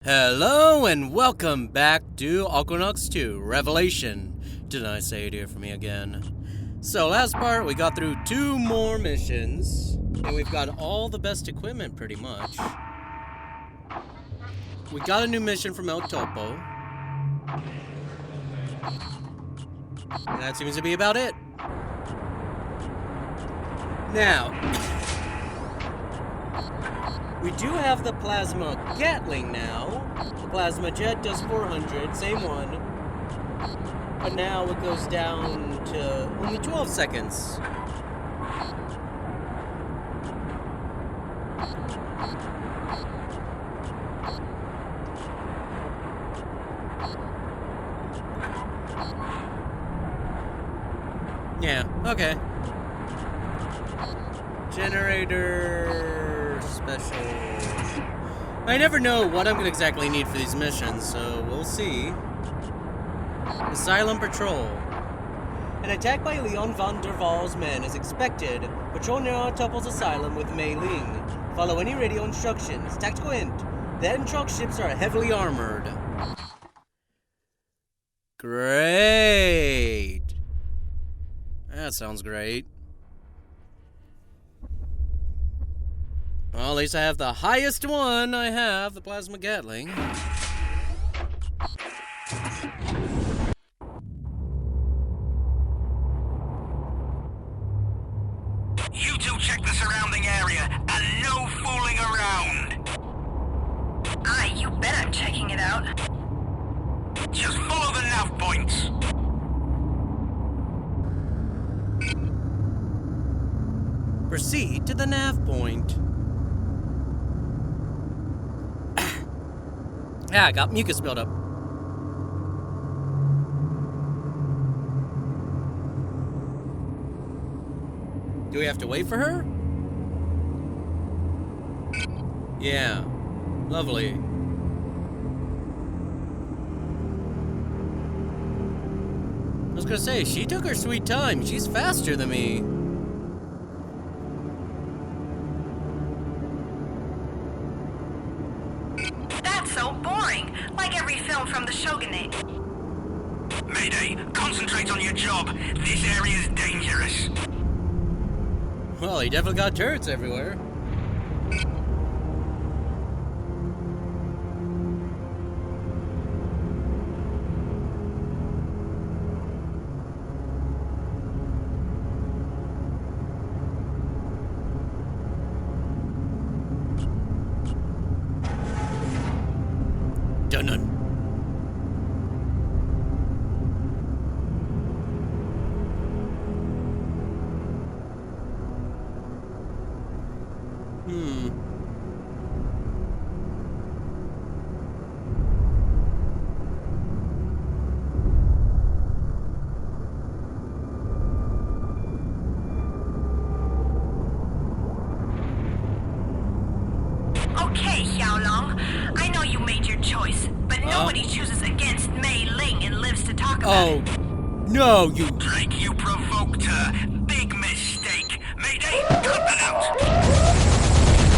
Hello and welcome back to Aquanox 2 Revelation. Didn't I say it here for me again? So last part we got through 2 more missions and we've got all the best equipment pretty much. We got a new mission from El Topo. And that seems to be about it. Now, we do have the Plasma Gatling now. The Plasma Jet does 400, same one. But now it goes down to only 12 seconds. Yeah, okay. Generator special. I never know what I'm gonna exactly need for these missions, so we'll see. Asylum Patrol. An attack by Leon van der Waal's men is expected. Patrol near Topple's asylum with Mei Ling. Follow any radio instructions. Tactical hint. The Entrox ships are heavily armored. Great. That sounds great. Well, at least I have the highest one. I have the Plasma Gatling. You two check the surrounding area, and no fooling around! Aye, you bet I'm checking it out. Just follow the nav points. Proceed to the nav point. Yeah, I got mucus buildup. Do we have to wait for her? Yeah. Lovely. I was gonna say, she took her sweet time. She's faster than me. From the Shogunate. Mayday, concentrate on your job. This area's dangerous. Well, he definitely got turrets everywhere. Dun-dun. Okay, Xiaolong. I know you made your choice, but nobody chooses against Mei Ling and lives to talk about it. Oh, no, you... Drake, you provoked her. Big mistake. Mayday, cut that out.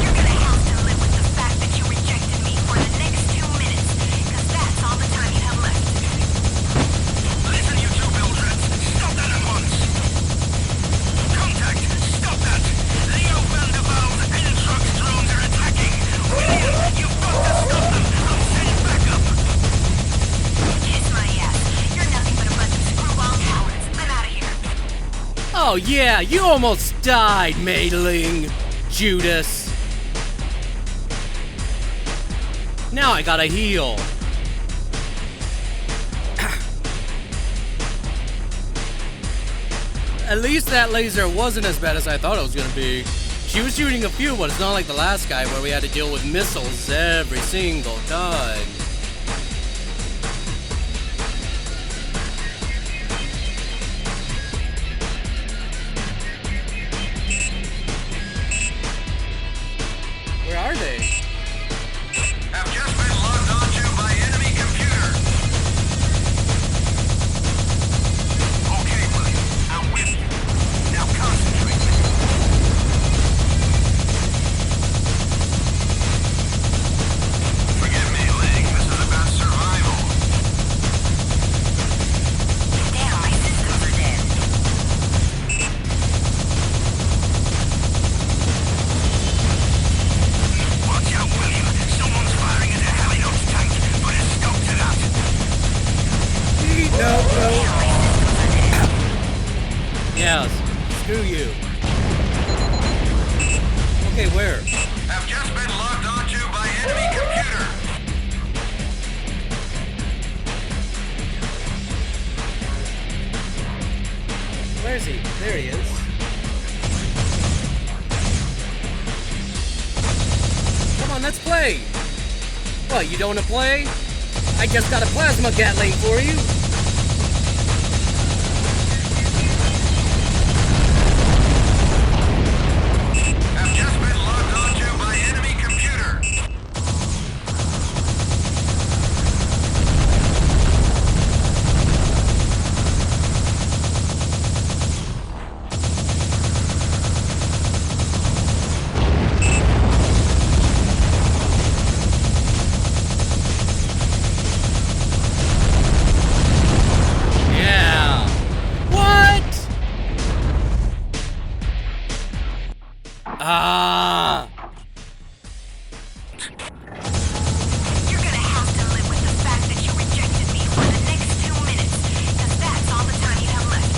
You're gonna have to live with the fact that you rejected me for the next 2 minutes, because that's all the time you have left. Listen, you two Bildreds. Stop that at once. Contact, stop that. Leo van der Waal's Entrox drones are attacking. William, you've got to stop them. I'll send backup. Kiss my ass. You're nothing but a bunch of screwball cowards. I'm out of here. Oh yeah, you almost died, Mei Ling, Judas. Now I gotta heal. At least that laser wasn't as bad as I thought it was gonna be. She was shooting a few, but it's not like the last guy where we had to deal with missiles every single time. Where are they? Have just been logged onto by enemy computer. Okay, William, I'm with you. Now concentrate. Forgive me, Ling. Yeah, screw you. Okay, where? Have just been logged onto by enemy computer. Where is he? There he is. Come on, let's play! What, you don't want to play? I just got a plasma Gatling for you! Have just been logged onto by enemy computer. Yeah! What? Ah! You're gonna have to live with the fact that you rejected me for the next 2 minutes, because that's all the time you have left.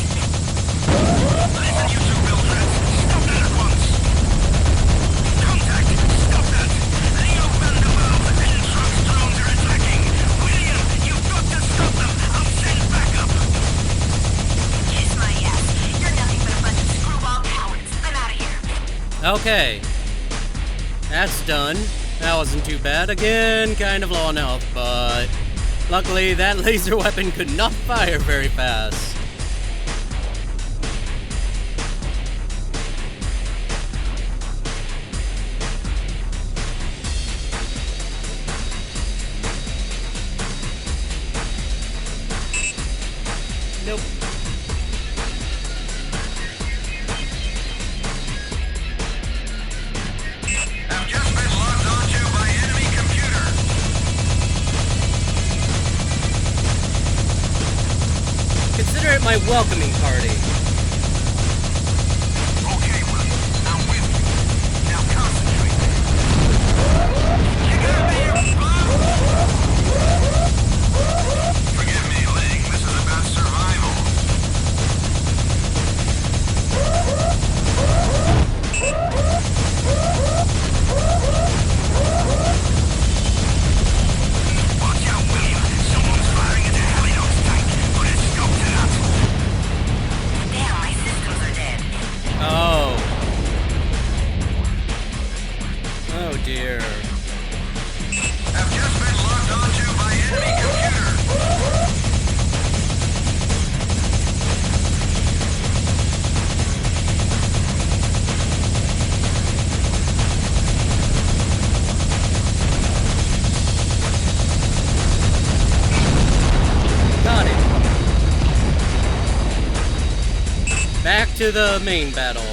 Listen, you two Bildreds. Stop that at once. Contact. Stop that. Leo Vanderbilt and Truck's drones are attacking. William, you've got to stop them. I'll send backup. Kiss my ass. You're nothing but a bunch of screwball cowards. I'm out of here. Okay. That's done. That wasn't too bad. Again, kind of low on health, but luckily that laser weapon could not fire very fast. Nope. Have just been logged onto by enemy computer. Consider it my welcoming party. Okay, William. I'm with you. Now concentrate. You got me, you bum! Forgive me, Ling. This is about survival. Watch out, William. Someone's firing at the Aquanox tank. Put a scope to that. Damn, my systems are dead. Oh. Oh dear. Have just been logged onto by enemy computer. Got it. Back to the main battle.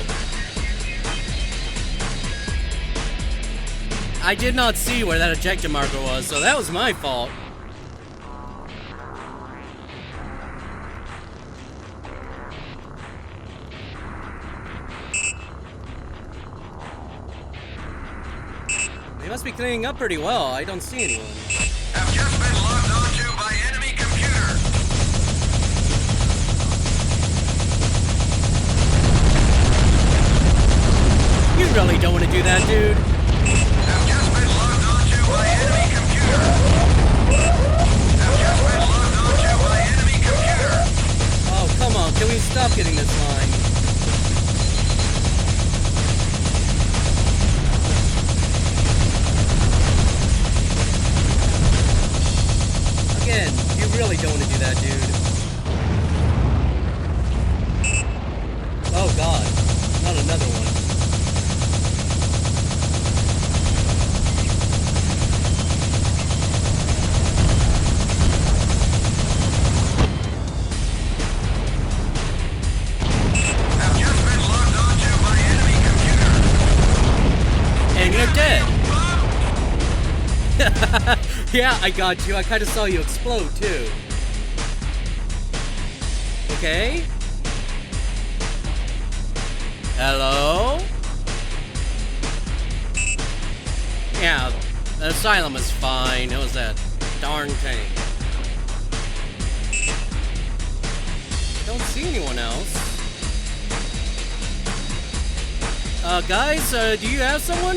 I did not see where that objective marker was, so that was my fault. They must be cleaning up pretty well. I don't see anyone. Have just been logged onto by enemy computer. You really don't want to do that, dude. Have just been logged onto by enemy computer. Have just been logged onto by enemy computer. Oh, come on. Can we stop getting this line? Again, you really don't want to do that, dude. Oh, God. Not another one. Have just been logged onto by enemy computer. And you're dead. Bum! Yeah, I got you. I kind of saw you explode, too. Okay. Hello? Yeah, the asylum is fine. It was that darn tank. I don't see anyone else. Guys, do you have someone?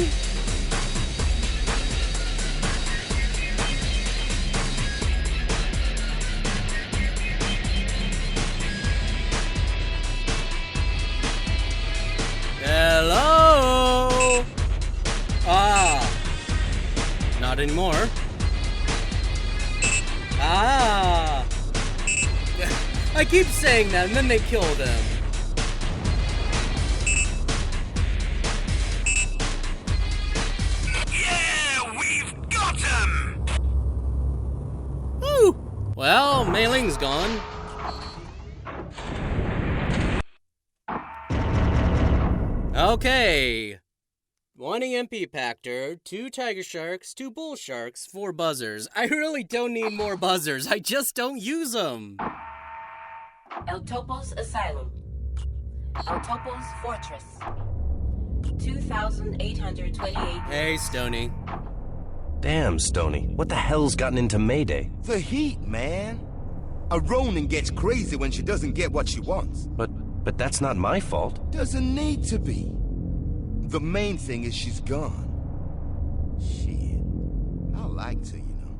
Hello? Ah. Not anymore. Ah. I keep saying that, and then they kill them. Yeah, we've got him! Woo! Well, Mei Ling's gone. Okay. 1 EMP Pactor, 2 Tiger Sharks, 2 Bull Sharks, 4 Buzzers. I really don't need more Buzzers. I just don't use them. El Topo's Asylum. El Topo's Fortress. 2,828. Hey, Stony. Damn, Stony. What the hell's gotten into Mayday? The heat, man. A Ronin gets crazy when she doesn't get what she wants. But that's not my fault. Doesn't need to be. The main thing is she's gone. Shit. I liked her, you know.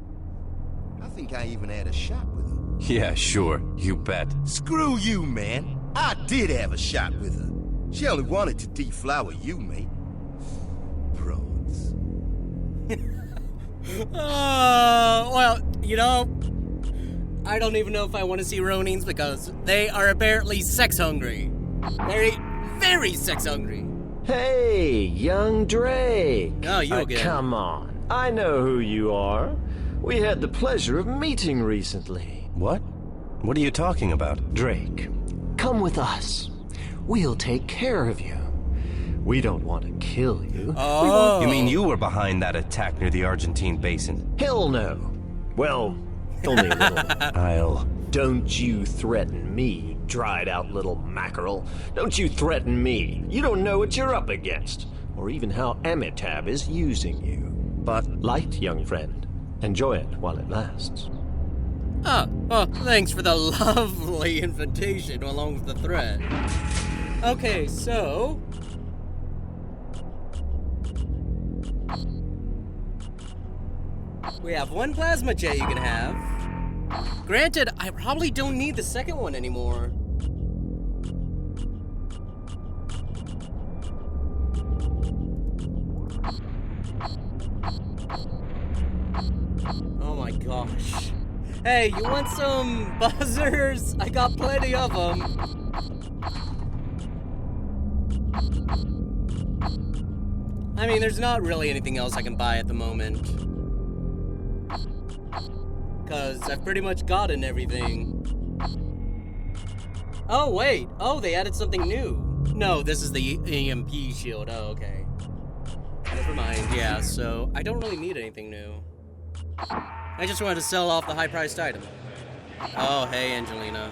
I think I even had a shot with her. Yeah, sure. You bet. Screw you, man. I did have a shot with her. She only wanted to deflower you, mate. Prods. Well, you know, I don't even know if I want to see Ronins because they are apparently sex hungry. Very, very sex hungry. Hey, young Drake. Oh, you again. Come on. I know who you are. We had the pleasure of meeting recently. What? What are you talking about? Drake, come with us. We'll take care of you. We don't want to kill you. Oh. You mean you were behind that attack near the Argentine basin? Hell no. Well, only a little. I'll... Don't you threaten me, dried out little mackerel. Don't you threaten me. You don't know what you're up against, or even how Amitab is using you. But light, young friend. Enjoy it while it lasts. Oh, well, thanks for the lovely invitation along with the threat. Okay, so... we have 1 plasma jet you can have. Granted, I probably don't need the second one anymore. Oh my gosh. Hey, you want some buzzers? I got plenty of them. I mean, there's not really anything else I can buy at the moment. Because I've pretty much gotten everything. Oh, wait. Oh, they added something new. No, this is the EMP shield. Oh, okay. Never mind. Yeah, so I don't really need anything new. I just wanted to sell off the high-priced item. Oh, hey, Angelina.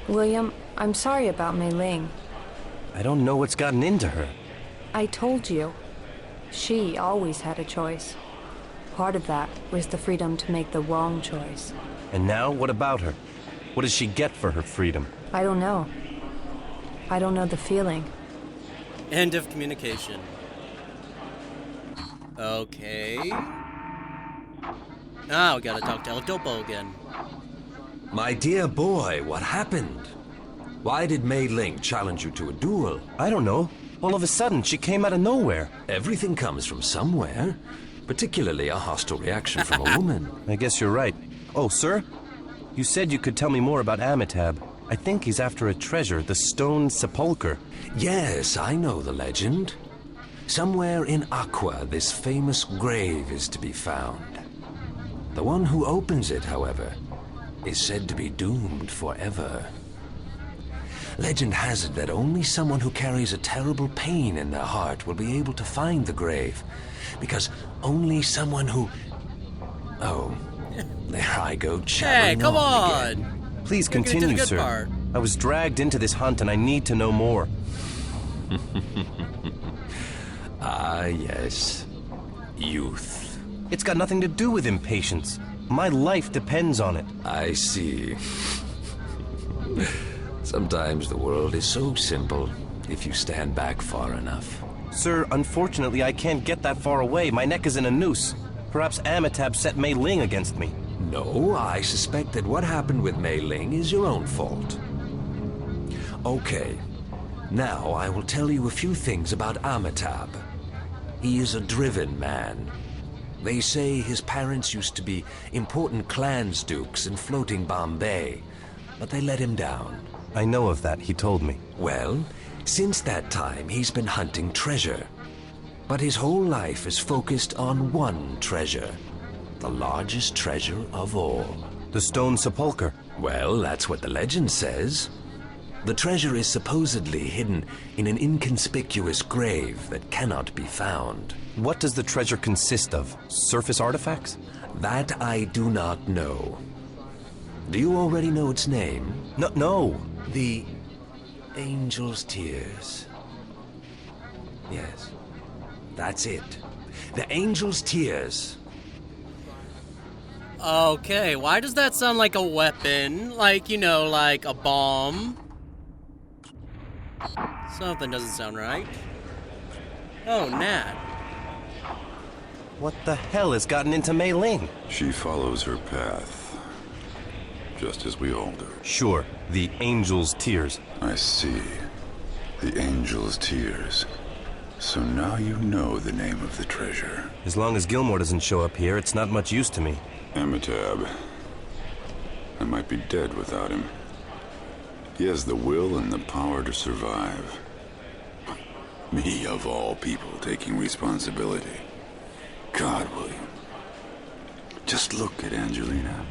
William, I'm sorry about Mei Ling. I don't know what's gotten into her. I told you. She always had a choice. Part of that was the freedom to make the wrong choice. And now, what about her? What does she get for her freedom? I don't know. I don't know the feeling. End of communication. Okay. Now we gotta talk to El Topo again. My dear boy, what happened? Why did Mei Ling challenge you to a duel? I don't know. All of a sudden, she came out of nowhere. Everything comes from somewhere, particularly a hostile reaction from a woman. I guess you're right. Oh, sir? You said you could tell me more about Amitab. I think he's after a treasure, the Stone Sepulchre. Yes, I know the legend. Somewhere in Aqua, this famous grave is to be found. The one who opens it, however, is said to be doomed forever. Legend has it that only someone who carries a terrible pain in their heart will be able to find the grave, because only someone who... Oh, there I go chattering Hey, come on! again. Please You're getting to the continue, good sir. part. I was dragged into this hunt and I need to know more. Ah, yes. Youth. It's got nothing to do with impatience. My life depends on it. I see. Sometimes the world is so simple, if you stand back far enough. Sir, unfortunately, I can't get that far away. My neck is in a noose. Perhaps Amitab set Mei Ling against me. No, I suspect that what happened with Mei Ling is your own fault. Okay, now I will tell you a few things about Amitab. He is a driven man. They say his parents used to be important clans dukes in floating Bombay, but they let him down. I know of that, he told me. Well, since that time he's been hunting treasure. But his whole life is focused on one treasure. The largest treasure of all. The stone sepulcher. Well, that's what the legend says. The treasure is supposedly hidden in an inconspicuous grave that cannot be found. What does the treasure consist of? Surface artifacts? That I do not know. Do you already know its name? No. The Angel's Tears. Yes, that's it. The Angel's Tears. Okay, why does that sound like a weapon? Like, you know, like a bomb? Something doesn't sound right. Oh, Nat. What the hell has gotten into Mei Ling? She follows her path, just as we all do. Sure, the Angel's Tears. I see. The Angel's Tears. So now you know the name of the treasure. As long as Gilmore doesn't show up here, it's not much use to me. Amitab. I might be dead without him. He has the will and the power to survive. Me, of all people, taking responsibility. God, William. Just look at Angelina.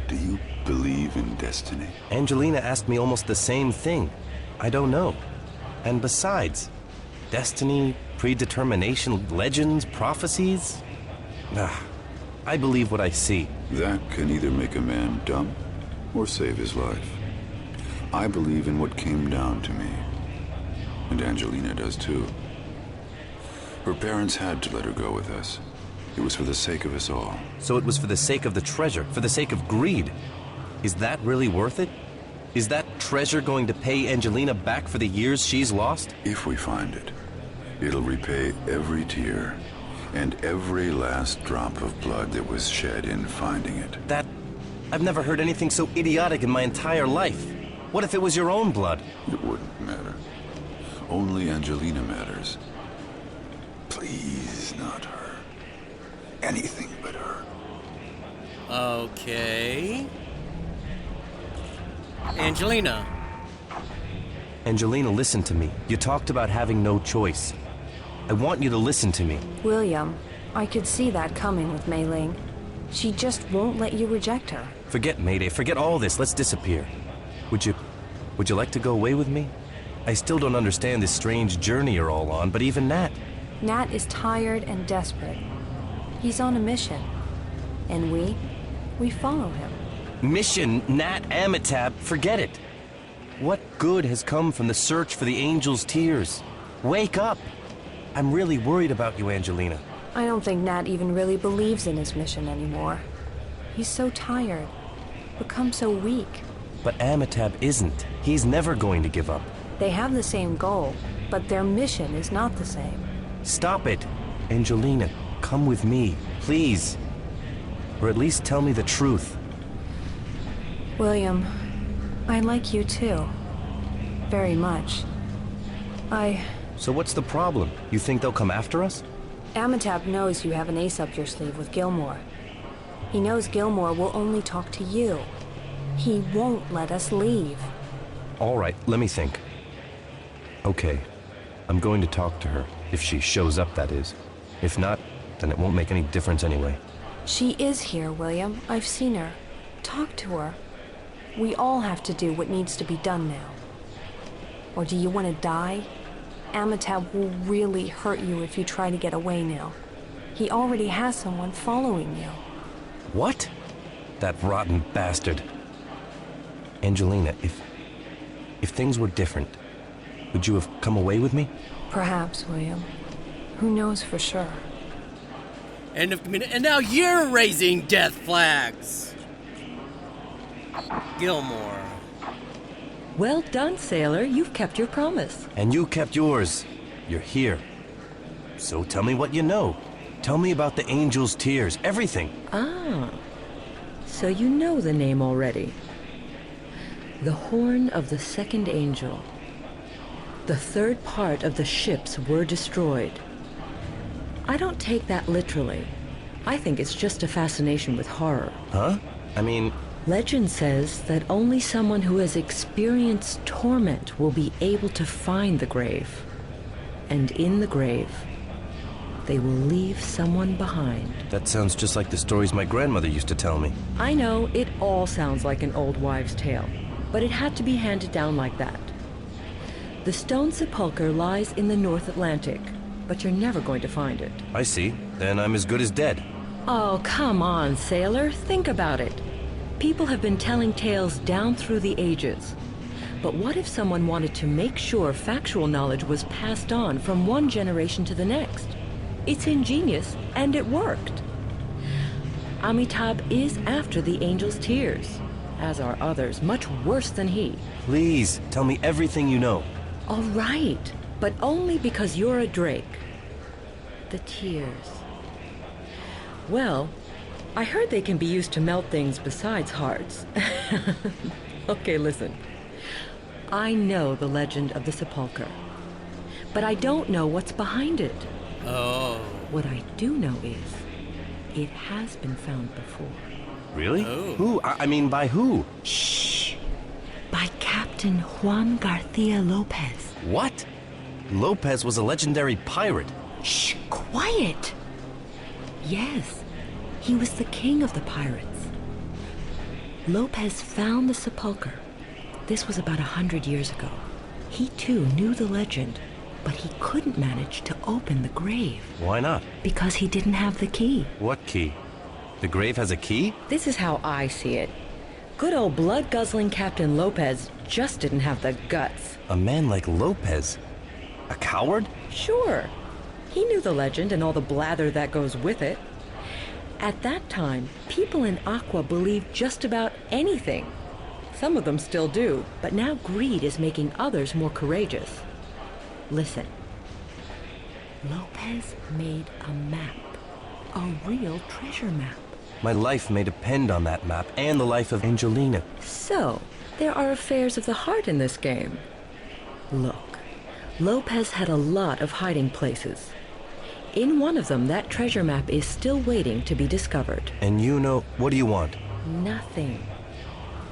Do you believe in destiny? Angelina asked me almost the same thing. I don't know. And besides, destiny, predetermination, legends, prophecies? I believe what I see. That can either make a man dumb or save his life. I believe in what came down to me. And Angelina does too. Her parents had to let her go with us. It was for the sake of us all. So it was for the sake of the treasure, for the sake of greed. Is that really worth it? Is that treasure going to pay Angelina back for the years she's lost? If we find it, it'll repay every tear and every last drop of blood that was shed in finding it. I've never heard anything so idiotic in my entire life. What if it was your own blood? It wouldn't matter. Only Angelina matters. Please, not her. Anything but her. Okay. Angelina. Angelina, listen to me. You talked about having no choice. I want you to listen to me. William, I could see that coming with Mei Ling. She just won't let you reject her. Forget Mayday, forget all this, let's disappear. Would you like to go away with me? I still don't understand this strange journey you're all on, but even Nat. Nat is tired and desperate. He's on a mission. And we follow him. Mission, Nat, Amitab, forget it. What good has come from the search for the Angel's Tears? Wake up! I'm really worried about you, Angelina. I don't think Nat even really believes in his mission anymore. He's so tired, become so weak. But Amitab isn't. He's never going to give up. They have the same goal, but their mission is not the same. Stop it! Angelina, come with me, please. Or at least tell me the truth. William, I like you too. Very much. So what's the problem? You think they'll come after us? Amitab knows you have an ace up your sleeve with Gilmore. He knows Gilmore will only talk to you. He won't let us leave. All right, let me think. Okay, I'm going to talk to her. If she shows up, that is. If not, then it won't make any difference anyway. She is here, William. I've seen her. Talk to her. We all have to do what needs to be done now. Or do you want to die? Amitab will really hurt you if you try to get away now. He already has someone following you. What? That rotten bastard. Angelina, if things were different, would you have come away with me? Perhaps, William. Who knows for sure? End of community. And now you're raising death flags. Gilmore. Well done, sailor. You've kept your promise. And you kept yours. You're here. So tell me what you know. Tell me about the angel's tears, everything. Ah, so you know the name already. The horn of the second angel. The third part of the ships were destroyed. I don't take that literally. I think it's just a fascination with horror. Huh? I mean... Legend says that only someone who has experienced torment will be able to find the grave. And in the grave, they will leave someone behind. That sounds just like the stories my grandmother used to tell me. I know, it all sounds like an old wives' tale, but it had to be handed down like that. The stone sepulcher lies in the North Atlantic, but you're never going to find it. I see. Then I'm as good as dead. Oh, come on, sailor. Think about it. People have been telling tales down through the ages. But what if someone wanted to make sure factual knowledge was passed on from one generation to the next? It's ingenious, and it worked. Amitabh is after the angel's tears, as are others, much worse than he. Please, tell me everything you know. All right, but only because you're a Drake. The tears. Well, I heard they can be used to melt things besides hearts. Okay, listen. I know the legend of the sepulcher, but I don't know what's behind it. Oh. What I do know is, it has been found before. Really? Oh. Who? I mean, by who? Shh! By Captain Juan Garcia Lopez. What? Lopez was a legendary pirate. Shh! Quiet! Yes, he was the king of the pirates. Lopez found the sepulcher. This was about 100 years ago. He too knew the legend, but he couldn't manage to open the grave. Why not? Because he didn't have the key. What key? The grave has a key? This is how I see it. Good old blood-guzzling Captain Lopez just didn't have the guts. A man like Lopez? A coward? Sure. He knew the legend and all the blather that goes with it. At that time, people in Aqua believed just about anything. Some of them still do, but now greed is making others more courageous. Listen. Lopez made a map. A real treasure map. My life may depend on that map and the life of Angelina. So, there are affairs of the heart in this game. Look, Lopez had a lot of hiding places. In one of them, that treasure map is still waiting to be discovered. And you know, what do you want? Nothing.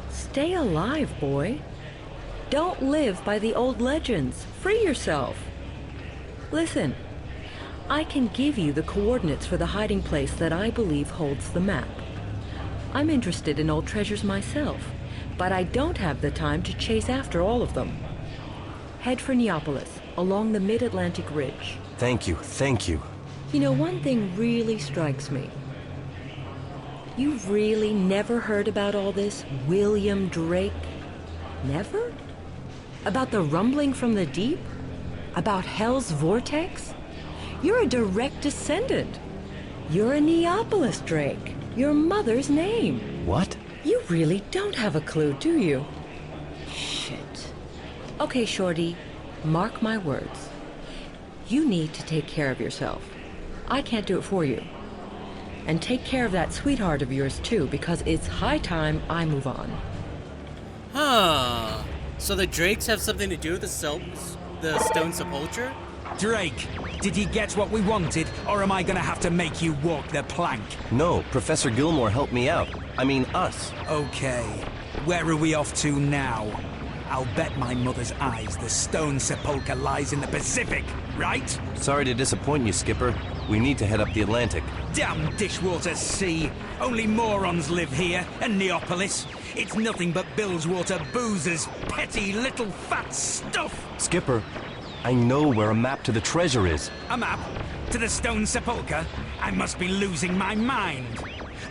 Stay alive, boy. Don't live by the old legends. Free yourself. Listen, I can give you the coordinates for the hiding place that I believe holds the map. I'm interested in old treasures myself, but I don't have the time to chase after all of them. Head for Neapolis, along the mid-Atlantic ridge. Thank you, thank you. You know, one thing really strikes me. You've really never heard about all this William Drake? Never? About the rumbling from the deep? About hell's vortex? You're a direct descendant. You're a Neapolis Drake. Your mother's name. What? You really don't have a clue, do you? Shit. Okay, Shorty, mark my words. You need to take care of yourself. I can't do it for you. And take care of that sweetheart of yours, too, because it's high time I move on. Huh. So the Drakes have something to do with the stone sepulcher? Drake, did you get what we wanted, or am I gonna have to make you walk the plank? No, Professor Gilmore helped me out. I mean, us. Okay, where are we off to now? I'll bet my mother's eyes the stone sepulcher lies in the Pacific, right? Sorry to disappoint you, Skipper. We need to head up the Atlantic. Damn dishwater sea! Only morons live here, and Neapolis. It's nothing but Billswater boozers, petty little fat stuff! Skipper, I know where a map to the treasure is. A map? To the stone sepulcher? I must be losing my mind.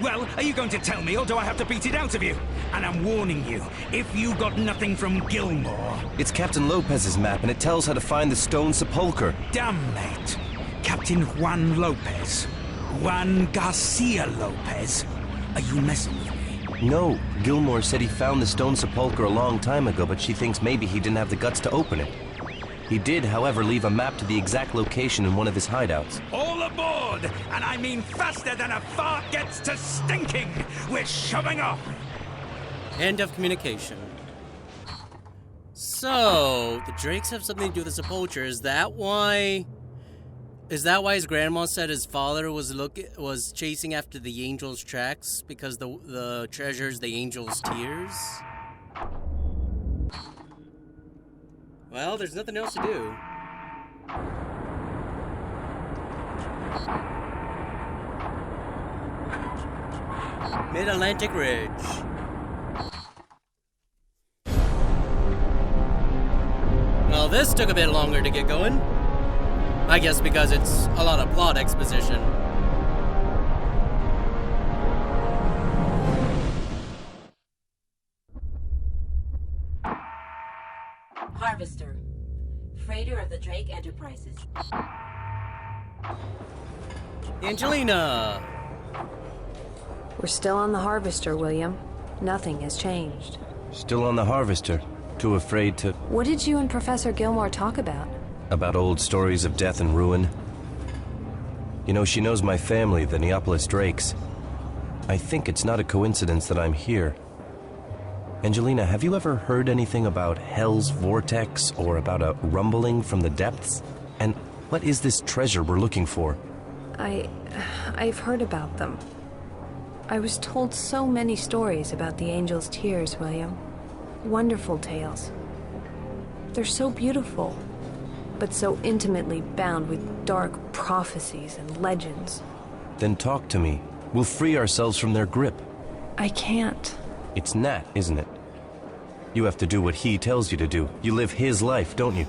Well, are you going to tell me, or do I have to beat it out of you? And I'm warning you, if you got nothing from Gilmore... It's Captain Lopez's map, and it tells how to find the stone sepulcher. Damn, mate. Captain Juan Lopez. Juan Garcia Lopez. Are you messing with me? No, Gilmore said he found the stone sepulchre a long time ago, but she thinks maybe he didn't have the guts to open it. He did, however, leave a map to the exact location in one of his hideouts. All aboard! And I mean faster than a fart gets to stinking! We're shoving off! End of communication. So, the Drakes have something to do with the sepulchre. Is that why his grandma said his father was chasing after the angel's tracks because the treasure's the angel's tears? Well, there's nothing else to do. Mid-Atlantic Ridge. Well, this took a bit longer to get going. I guess because it's a lot of plot exposition. Harvester. Freighter of the Drake Enterprises. Angelina! We're still on the Harvester, William. Nothing has changed. Still on the Harvester. Too afraid to... What did you and Professor Gilmore talk about? About old stories of death and ruin. You know, she knows my family, the Neapolis Drakes. I think it's not a coincidence that I'm here. Angelina, have you ever heard anything about Hell's Vortex or about a rumbling from the depths? And what is this treasure we're looking for? I've heard about them. I was told so many stories about the angel's tears, William. Wonderful tales. They're so beautiful, but so intimately bound with dark prophecies and legends. Then talk to me. We'll free ourselves from their grip. I can't. It's Nat, isn't it? You have to do what he tells you to do. You live his life, don't you?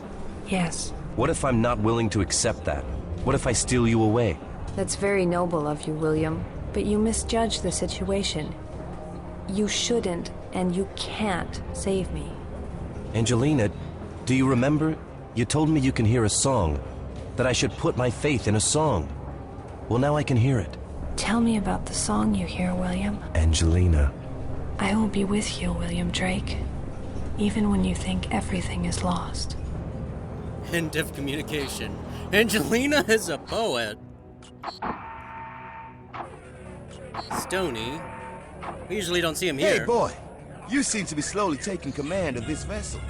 Yes. What if I'm not willing to accept that? What if I steal you away? That's very noble of you, William, but you misjudge the situation. You shouldn't and you can't save me. Angelina, do you remember? You told me you can hear a song, that I should put my faith in a song. Well, now I can hear it. Tell me about the song you hear, William. Angelina. I will be with you, William Drake, even when you think everything is lost. End of communication. Angelina is a poet. Stony. We usually don't see him here. Hey, boy. You seem to be slowly taking command of this vessel.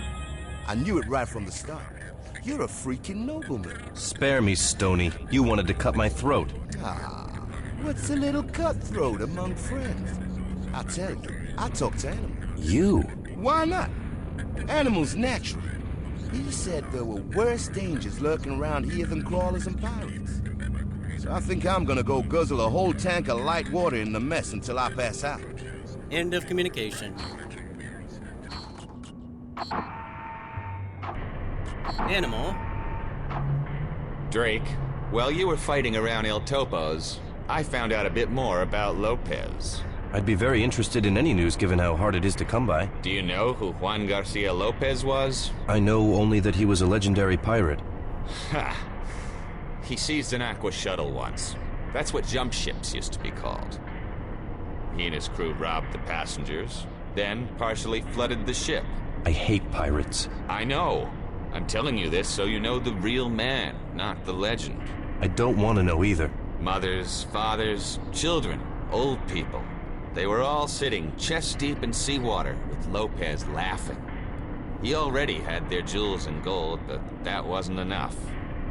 I knew it right from the start. You're a freaking nobleman. Spare me, Stony. You wanted to cut my throat. Ah, what's a little cutthroat among friends? I tell you, I talk to animals. You? Why not? Animals natural. He said there were worse dangers lurking around here than crawlers and pirates. So I think I'm gonna go guzzle a whole tank of light water in the mess until I pass out. End of communication. Animal. Drake, while you were fighting around El Topo's, I found out a bit more about Lopez. I'd be very interested in any news given how hard it is to come by. Do you know who Juan Garcia Lopez was? I know only that he was a legendary pirate. Ha! He seized an aqua shuttle once. That's what jump ships used to be called. He and his crew robbed the passengers, then partially flooded the ship. I hate pirates. I know. I'm telling you this so you know the real man, not the legend. I don't want to know either. Mothers, fathers, children, old people. They were all sitting chest deep in seawater with Lopez laughing. He already had their jewels and gold, but that wasn't enough.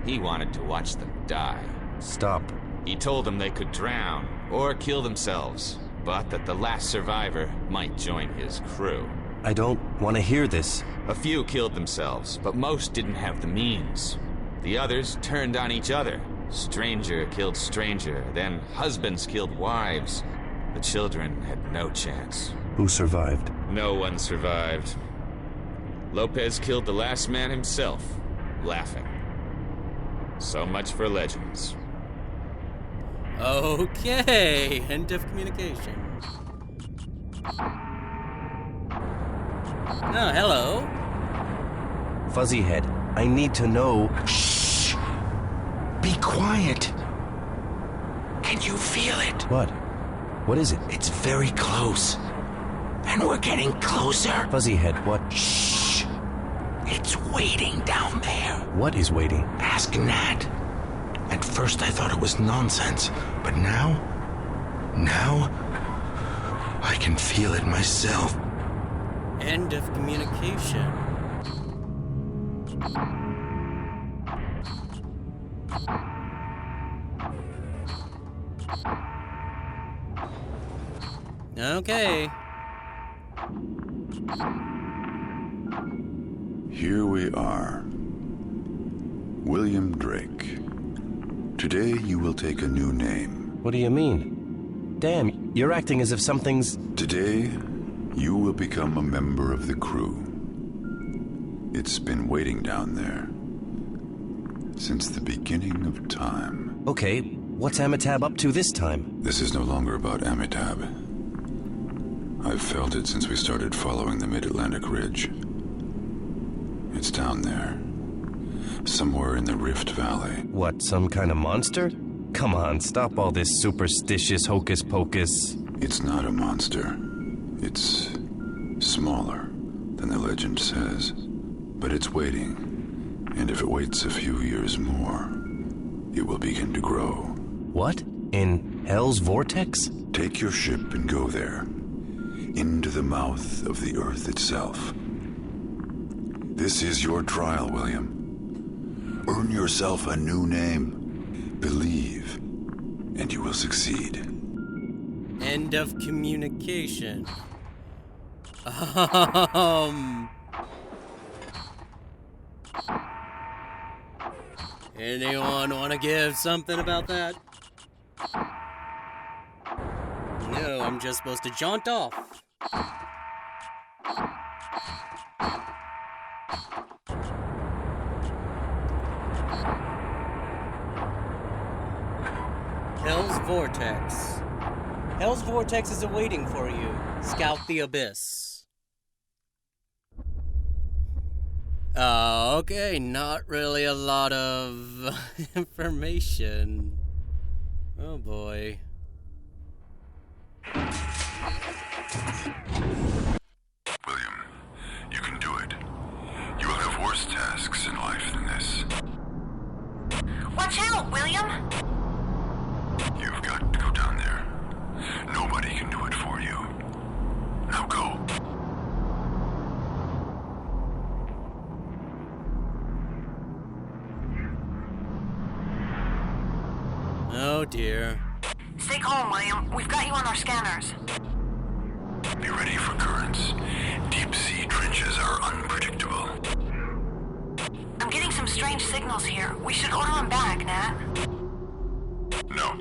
He wanted to watch them die. Stop. He told them they could drown or kill themselves, but that the last survivor might join his crew. I don't want to hear this. A few killed themselves, but most didn't have the means. The others turned on each other. Stranger killed stranger, then husbands killed wives. The children had no chance. Who survived? No one survived. Lopez killed the last man himself, laughing. So much for legends. Okay, end of communication. Oh, hello. Fuzzyhead, I need to know... Shh! Be quiet. Can you feel it? What? What is it? It's very close. and we're getting closer. Fuzzyhead, what? Shh! It's waiting down there. What is waiting? Ask Nat. At first I thought it was nonsense, but now I can feel it myself. End of communication. Okay. Here we are. William Drake. Today you will take a new name. What do you mean? Damn, you're acting as if something's... Today, you will become a member of the crew. It's been waiting down there since the beginning of time. Okay, what's Amitab up to this time? This is no longer about Amitab. I've felt it since we started following the Mid-Atlantic Ridge. It's down there, somewhere in the Rift Valley. What, some kind of monster? Come on, stop all this superstitious hocus pocus. It's not a monster. It's smaller than the legend says. But it's waiting. And if it waits a few years more, it will begin to grow. What? In Hell's Vortex? Take your ship and go there. Into the mouth of the Earth itself. This is your trial, William. Earn yourself a new name. Believe, and you will succeed. End of communication. Anyone want to give something about that? No, I'm just supposed to jaunt off. Hell's Vortex. Hell's Vortex is awaiting for you. Scout the Abyss. Okay, not really a lot of information. Oh boy. William, you can do it. You will have worse tasks in life than this. Watch out, William! You've got to go down there. Nobody can do it for you. Now go. Oh dear. Stay calm, William. We've got you on our scanners. Be ready for currents. Deep sea trenches are unpredictable. I'm getting some strange signals here. We should order them back, Nat. No.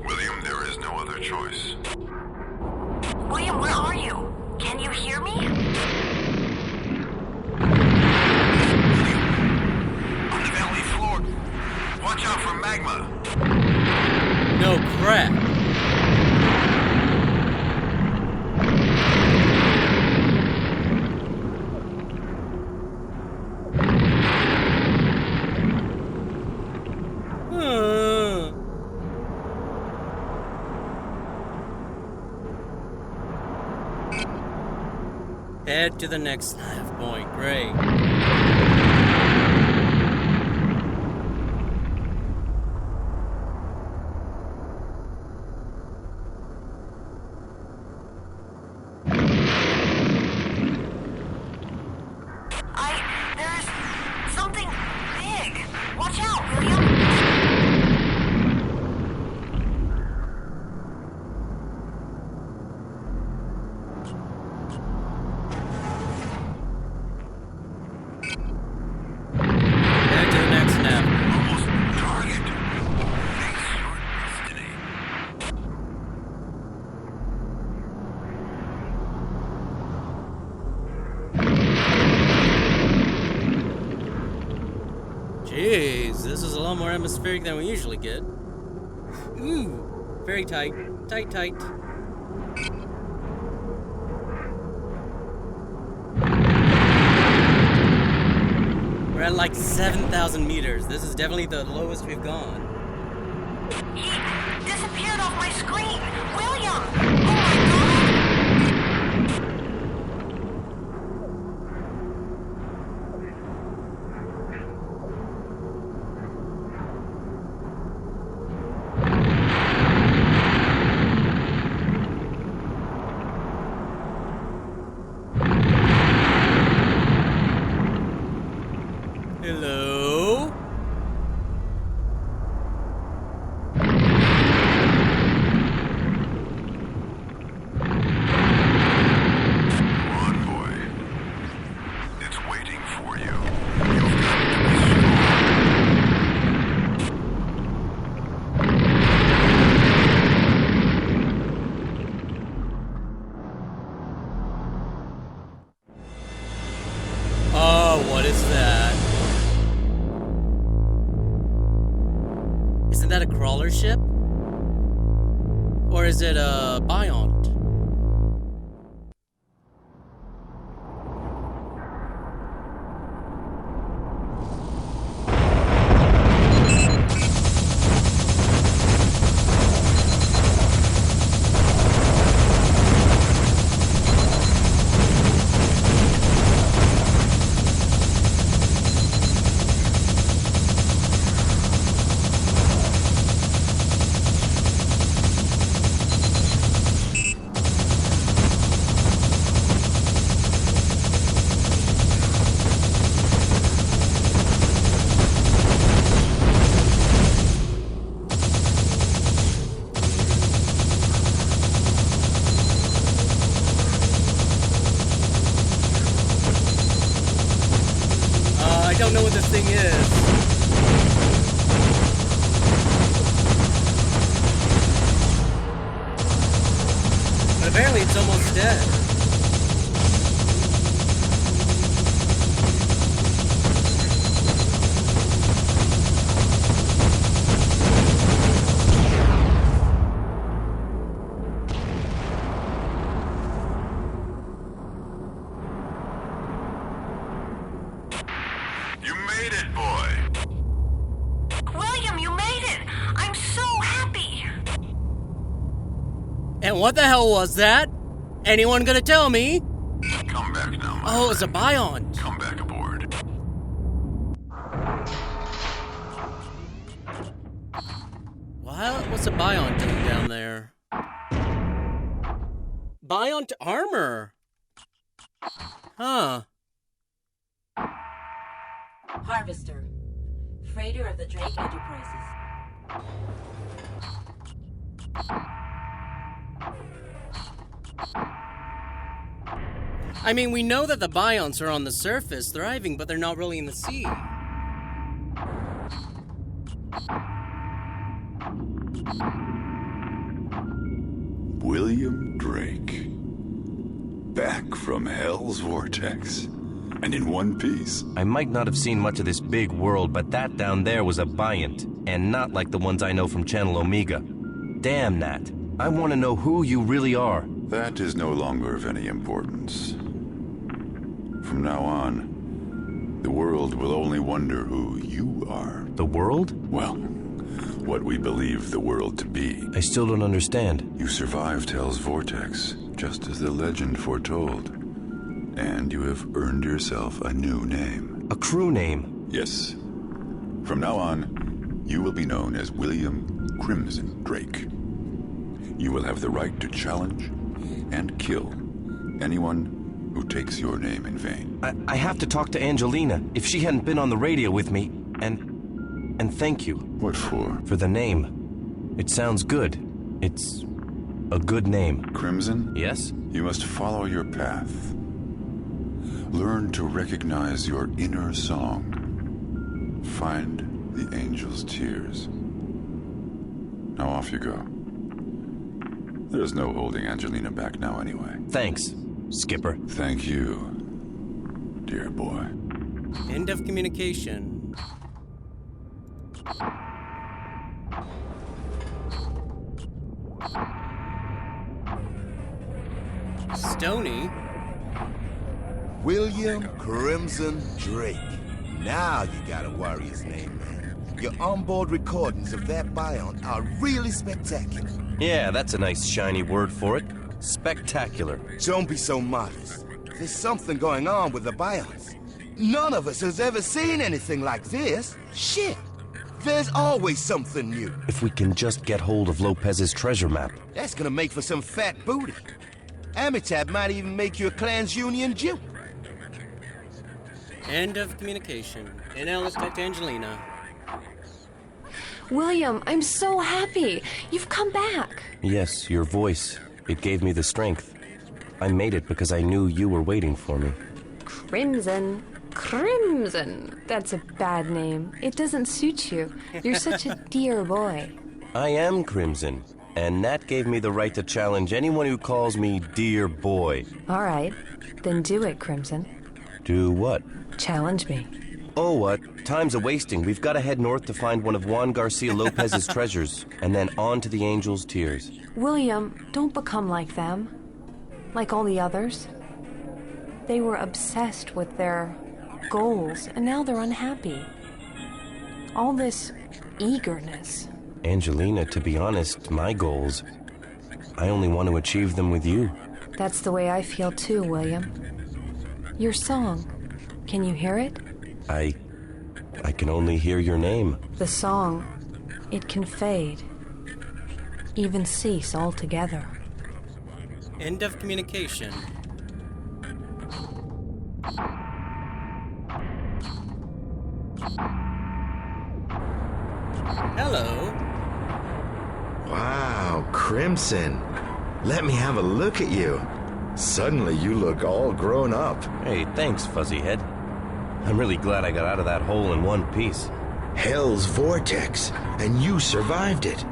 William, there is no other choice. William, where are you? Can you hear me? On the valley floor. Watch out for magma. No crap. Head to the next nav point. Great. There's something big. Watch out, William. Head to the next nav. Almost target. Face your destiny. Jeez, this is a lot more atmospheric than we usually get. Ooh, very tight. Tight, tight. We're at like 7,000 meters. This is definitely the lowest we've gone. He disappeared off my screen. William! Oh my god! is that? Isn't that a crawler ship? Or is it a biont? I don't know what this thing is. But apparently it's almost dead. You made it, boy. William, you made it! I'm so happy! And what the hell was that? Anyone gonna tell me? Come back now, my Oh, it's a biont. Come back aboard. What's a biont doing down there? Biont armor. Huh. Harvester, freighter of the Drake Enterprises. I mean, we know that the bionts are on the surface thriving, but they're not really in the sea. William Drake. Back from Hell's Vortex. And in one piece. I might not have seen much of this big world, but that down there was a biont, and not like the ones I know from Channel Omega. Damn, Nat. I want to know who you really are. That is no longer of any importance. From now on, the world will only wonder who you are. The world? Well, what we believe the world to be. I still don't understand. You survived Hell's Vortex, just as the legend foretold. And you have earned yourself a new name. A crew name? Yes. From now on, you will be known as William Crimson Drake. You will have the right to challenge and kill anyone who takes your name in vain. I have to talk to Angelina. If she hadn't been on the radio with me, and thank you. What for? For the name. It sounds good. It's a good name. Crimson? Yes? You must follow your path. Learn to recognize your inner song. Find the angel's tears. Now off you go. There's no holding Angelina back now anyway. Thanks, Skipper. Thank you, dear boy. End of communication. Stony? William Crimson Drake. Now you got a warrior's name, man. Your onboard recordings of that biont are really spectacular. Yeah, that's a nice shiny word for it. Spectacular. Don't be so modest. There's something going on with the bionts. None of us has ever seen anything like this. Shit. There's always something new. If we can just get hold of Lopez's treasure map. That's gonna make for some fat booty. Amitab might even make you a Clans Union Jew. End of communication. And now let's talk to Angelina. William, I'm so happy. You've come back. Yes, your voice. It gave me the strength. I made it because I knew you were waiting for me. Crimson. Crimson. That's a bad name. It doesn't suit you. You're such a dear boy. I am Crimson, and Nat gave me the right to challenge anyone who calls me dear boy. All right, then do it, Crimson. Do what? Challenge me. Oh, time's a-wasting. We've got to head north to find one of Juan Garcia Lopez's treasures, and then on to the Angel's Tears. William, don't become like them. Like all the others. They were obsessed with their goals, and now they're unhappy. All this eagerness. Angelina, to be honest, my goals, I only want to achieve them with you. That's the way I feel too, William. Your song, can you hear it? I can only hear your name. The song, it can fade, even cease altogether. End of communication. Hello. Wow, Crimson. Let me have a look at you. Suddenly you look all grown up. Hey, thanks, Fuzzyhead. I'm really glad I got out of that hole in one piece. Hell's vortex, and you survived it.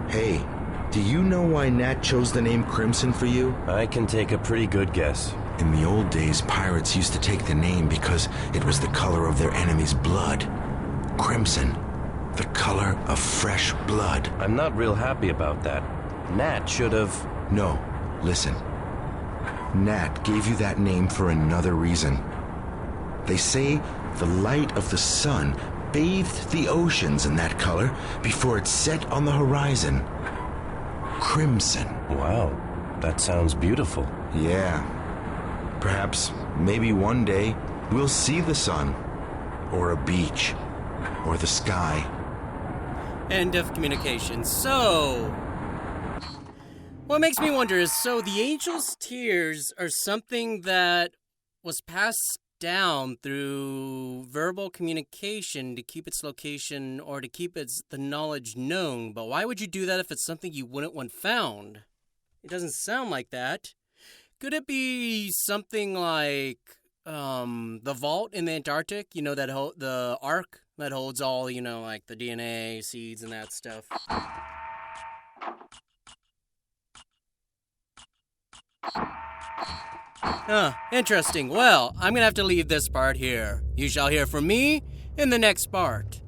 Hey, do you know why Nat chose the name Crimson for you? I can take a pretty good guess. In the old days, pirates used to take the name because it was the color of their enemy's blood. Crimson, the color of fresh blood. I'm not real happy about that. Nat should have... No, listen. Nat gave you that name for another reason. They say the light of the sun bathed the oceans in that color before it set on the horizon. Crimson. Wow, that sounds beautiful. Yeah. Perhaps, maybe one day, we'll see the sun, or a beach, or the sky. End of communication. So, what makes me wonder is, so the Angel's Tears are something that was passed down through verbal communication to keep its location or to keep the knowledge known. But why would you do that if it's something you wouldn't want found? It doesn't sound like that. Could it be something like the vault in the Antarctic? You know, that the Ark that holds all, you know, like the DNA, seeds, and that stuff. Interesting. Well, I'm gonna have to leave this part here. You shall hear from me in the next part.